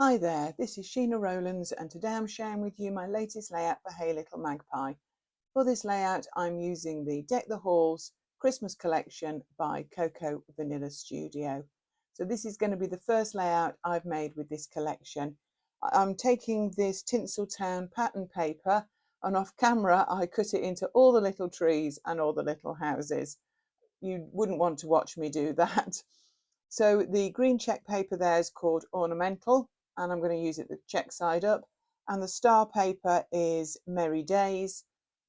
Hi there, this is Sheena Rowlands and today I'm sharing with you my latest layout for Hey Little Magpie. For this layout I'm using the Deck the Halls Christmas collection by Coco Vanilla Studio. So this is going to be the first layout I've made with this collection. I'm taking this Tinsel Town pattern paper and off camera I cut it into all the little trees and all the little houses. You wouldn't want to watch me do that. So the green check paper there is called Ornamental, and I'm going to use it the check side up. And the star paper is Merry Days.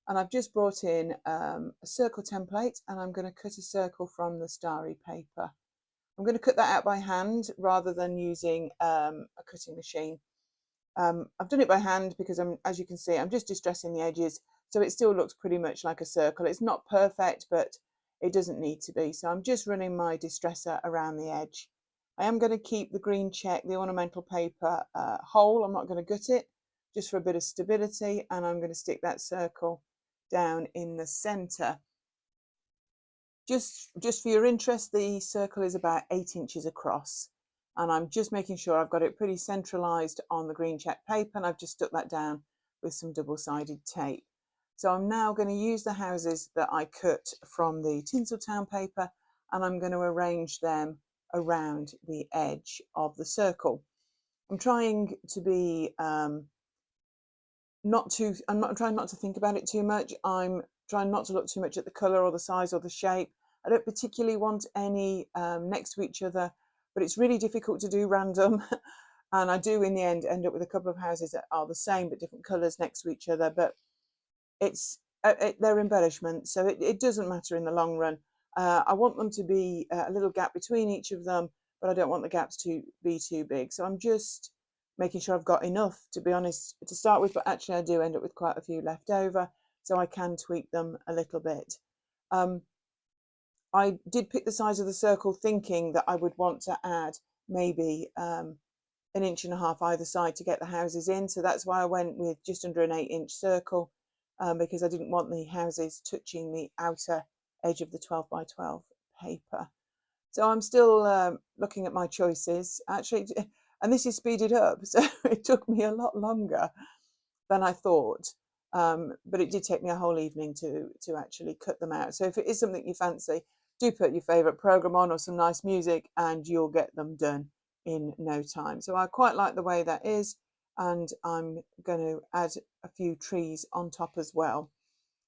And I've just brought in a circle template, and I'm going to cut a circle from the starry paper. I'm going to cut that out by hand rather than using a cutting machine. I've done it by hand because as you can see, I'm just distressing the edges, so it still looks pretty much like a circle. It's not perfect, but it doesn't need to be. So I'm just running my distresser around the edge. I am going to keep the green check, the ornamental paper whole. I'm not going to gut it, just for a bit of stability, and I'm going to stick that circle down in the center. Just for your interest, the circle is about 8 inches across. And I'm just making sure I've got it pretty centralized on the green check paper, and I've just stuck that down with some double-sided tape. So I'm now going to use the houses that I cut from the Tinsel Town paper, and I'm going to arrange them around the edge of the circle. I'm trying to be I'm not trying not to think about it too much. I'm trying not to look too much at the color or the size or the shape. I don't particularly want any next to each other, but it's really difficult to do random. And I do in the end up with a couple of houses that are the same but different colors next to each other, but they're embellishments, so it doesn't matter in the long run. I want them to be a little gap between each of them, but I don't want the gaps to be too big. So I'm just making sure I've got enough, to be honest, to start with, but actually I do end up with quite a few left over, so I can tweak them a little bit. I did pick the size of the circle thinking that I would want to add maybe 1.5 inches either side to get the houses in. So that's why I went with just under an 8-inch circle, because I didn't want the houses touching the outer edge of the 12 by 12 paper. So I'm still looking at my choices actually, and this is speeded up, so it took me a lot longer than I thought. But it did take me a whole evening to actually cut them out. So if it is something you fancy, do put your favourite programme on or some nice music and you'll get them done in no time. So I quite like the way that is, and I'm going to add a few trees on top as well.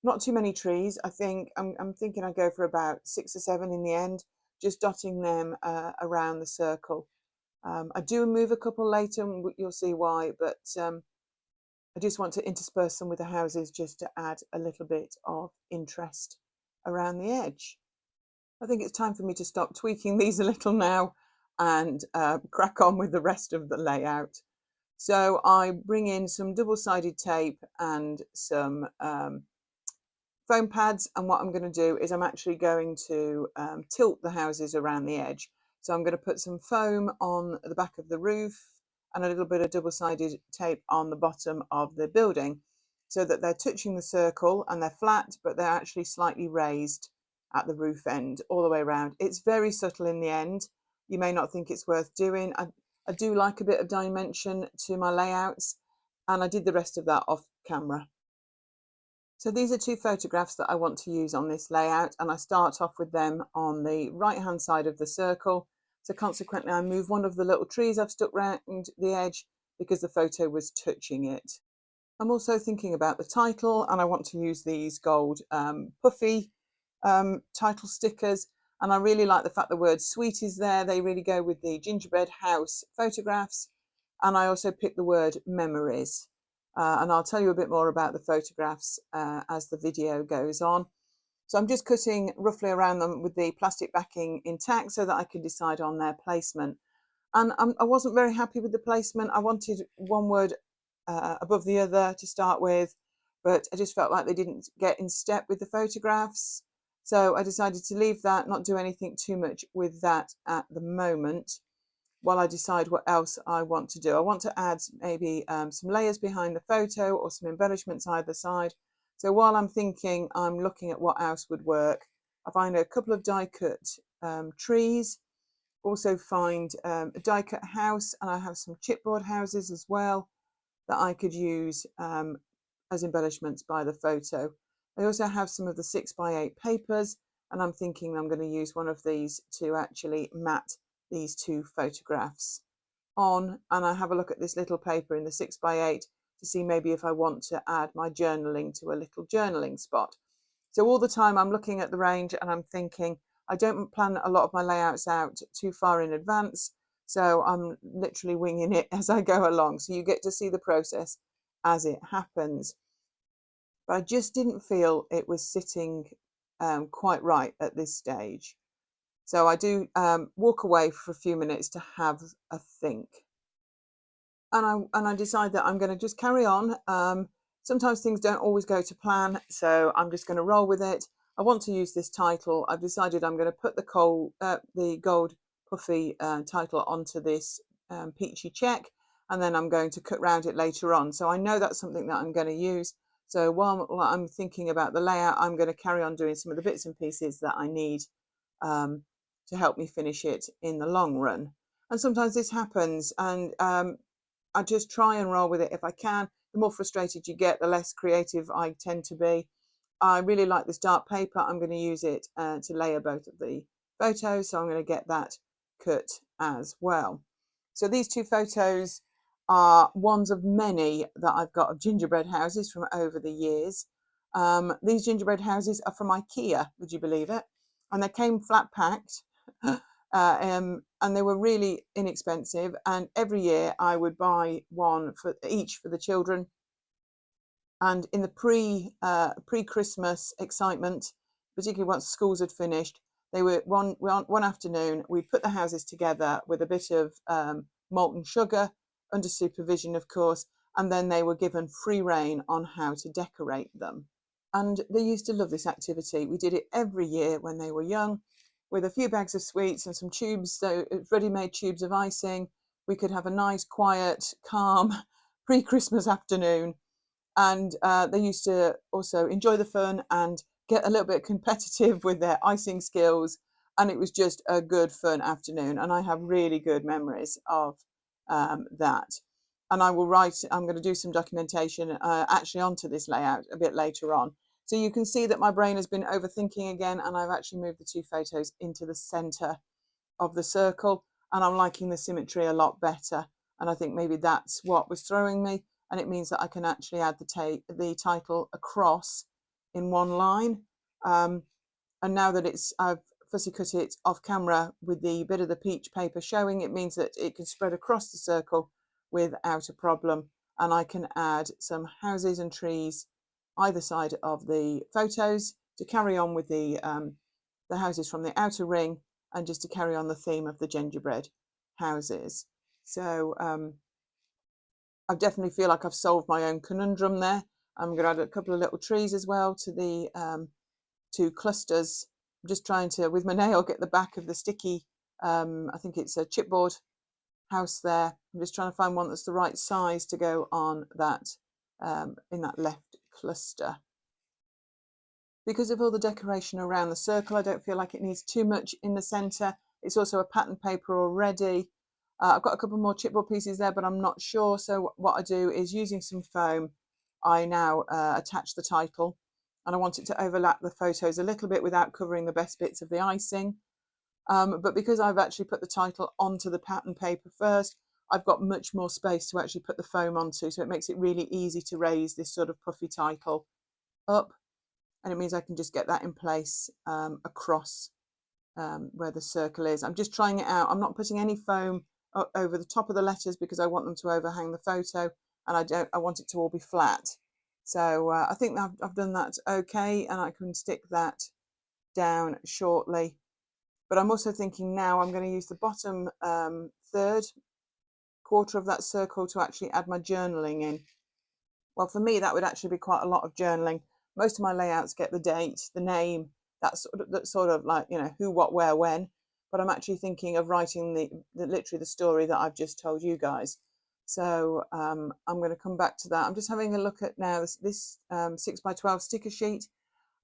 Not too many trees. I think I'm thinking I go for about 6 or 7 in the end, just dotting them around the circle. I do move a couple later, and you'll see why, but I just want to intersperse them with the houses just to add a little bit of interest around the edge. I think it's time for me to stop tweaking these a little now and crack on with the rest of the layout. So I bring in some double-sided tape and some foam pads, and what I'm going to do is I'm actually going to tilt the houses around the edge. So I'm going to put some foam on the back of the roof and a little bit of double-sided tape on the bottom of the building, so that they're touching the circle and they're flat, but they're actually slightly raised at the roof end all the way around. It's very subtle in the end. You may not think it's worth doing. I do like a bit of dimension to my layouts, and I did the rest of that off camera. So these are 2 photographs that I want to use on this layout, and I start off with them on the right hand side of the circle. So consequently I move one of the little trees I've stuck round the edge because the photo was touching it. I'm also thinking about the title, and I want to use these gold puffy title stickers, and I really like the fact the word sweet is there. They really go with the gingerbread house photographs, and I also picked the word memories, and I'll tell you a bit more about the photographs as the video goes on. So I'm just cutting roughly around them with the plastic backing intact so that I can decide on their placement. And I wasn't very happy with the placement. I wanted one word above the other to start with, but I just felt like they didn't get in step with the photographs. So I decided to leave that, not do anything too much with that at the moment, while I decide what else I want to do. I want to add maybe some layers behind the photo or some embellishments either side. So while I'm thinking, I'm looking at what else would work. I find a couple of die cut trees, also find a die cut house, and I have some chipboard houses as well that I could use as embellishments by the photo. I also have some of the 6x8 papers, and I'm thinking I'm going to use one of these to actually mat these two photographs on. And I have a look at this little paper in the 6x8 to see maybe if I want to add my journaling to a little journaling spot. So all the time I'm looking at the range and I'm thinking, I don't plan a lot of my layouts out too far in advance, so I'm literally winging it as I go along. So you get to see the process as it happens. But I just didn't feel it was sitting quite right at this stage. So I do walk away for a few minutes to have a think. And I decide that I'm going to just carry on. Sometimes things don't always go to plan, so I'm just going to roll with it. I want to use this title. I've decided I'm going to put the gold puffy title onto this peachy check, and then I'm going to cut round it later on. So I know that's something that I'm going to use. So while I'm thinking about the layout, I'm going to carry on doing some of the bits and pieces that I need to help me finish it in the long run. And sometimes this happens, and I just try and roll with it if I can. The more frustrated you get, the less creative I tend to be. I really like this dark paper. I'm going to use it to layer both of the photos, so I'm going to get that cut as well. So these two photos are ones of many that I've got of gingerbread houses from over the years. These gingerbread houses are from IKEA, would you believe it? And they came flat packed. And they were really inexpensive, and every year I would buy one for each for the children. And in the pre-Christmas excitement, particularly once schools had finished, they were one afternoon we'd put the houses together with a bit of molten sugar under supervision, of course, and then they were given free rein on how to decorate them. And they used to love this activity. We did it every year when they were young, with a few bags of sweets and some tubes, so ready-made tubes of icing. We could have a nice, quiet, calm pre-Christmas afternoon. And they used to also enjoy the fun and get a little bit competitive with their icing skills. And it was just a good, fun afternoon. And I have really good memories of that. And I'm going to do some documentation actually onto this layout a bit later on. So you can see that my brain has been overthinking again, and I've actually moved the two photos into the center of the circle, and I'm liking the symmetry a lot better. And I think maybe that's what was throwing me, and it means that I can actually add the title across in one line. And now that I've fussy cut it off camera with the bit of the peach paper showing, it means that it can spread across the circle without a problem, and I can add some houses and trees either side of the photos to carry on with the houses from the outer ring, and just to carry on the theme of the gingerbread houses. So I definitely feel like I've solved my own conundrum there. I'm going to add a couple of little trees as well to the two clusters. I'm just trying to, with my nail, get the back of the sticky, I think it's a chipboard house there. I'm just trying to find one that's the right size to go on that in that left cluster. Because of all the decoration around the circle, I don't feel like it needs too much in the centre. It's also a pattern paper already. I've got a couple more chipboard pieces there, but I'm not sure. So what I do is, using some foam, I now attach the title, and I want it to overlap the photos a little bit without covering the best bits of the icing. But because I've actually put the title onto the pattern paper first, I've got much more space to actually put the foam onto, so it makes it really easy to raise this sort of puffy title up, and it means I can just get that in place across where the circle is. I'm just trying it out. I'm not putting any foam over the top of the letters because I want them to overhang the photo, and I want it to all be flat. So I think that I've done that okay, and I can stick that down shortly. But I'm also thinking now I'm going to use the bottom third quarter of that circle to actually add my journaling in. Well, for me, that would actually be quite a lot of journaling. Most of my layouts get the date, the name, that's sort of like, you know, who, what, where, when. But I'm actually thinking of writing literally the story that I've just told you guys. So I'm going to come back to that. I'm just having a look at now this 6x12 sticker sheet,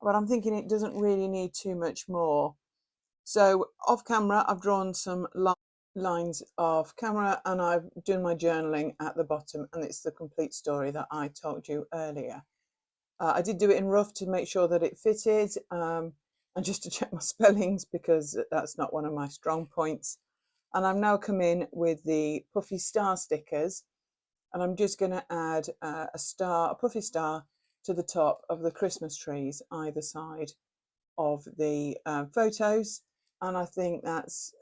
but I'm thinking it doesn't really need too much more. So off camera, I've drawn some lines off camera and I've done my journaling at the bottom, and it's the complete story that I told you earlier. I did do it in rough to make sure that it fitted, and just to check my spellings because that's not one of my strong points. And I've now come in with the puffy star stickers, and I'm just going to add a puffy star to the top of the Christmas trees either side of the photos. And I think that's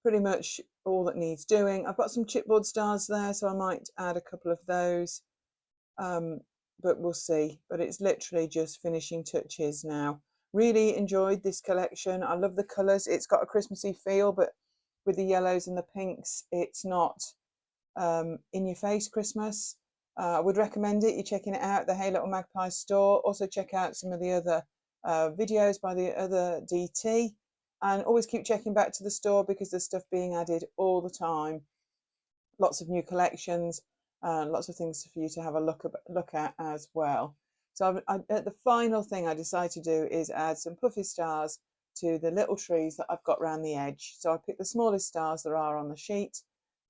pretty much all that needs doing. I've got some chipboard stars there, so I might add a couple of those, but we'll see. But it's literally just finishing touches now. Really enjoyed this collection. I love the colours. It's got a Christmassy feel, but with the yellows and the pinks, it's not in your face Christmas. I would recommend it. You're checking it out, the Hey Little Magpie store. Also check out some of the other videos by the other DT, and always keep checking back to the store because there's stuff being added all the time. Lots of new collections, lots of things for you to have a look at as well. So the final thing I decided to do is add some puffy stars to the little trees that I've got around the edge. So I picked the smallest stars there are on the sheet,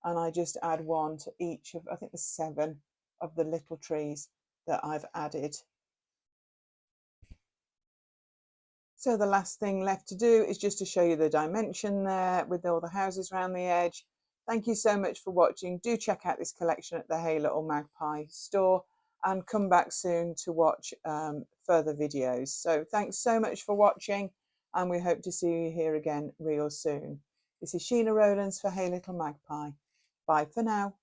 and I just add one to each of, I think there's 7 of the little trees that I've added. So the last thing left to do is just to show you the dimension there with all the houses around the edge. Thank you so much for watching. Do check out this collection at the Hey Little Magpie store, and come back soon to watch further videos. So thanks so much for watching, and we hope to see you here again real soon. This is Sheena Rowlands for Hey Little Magpie. Bye for now.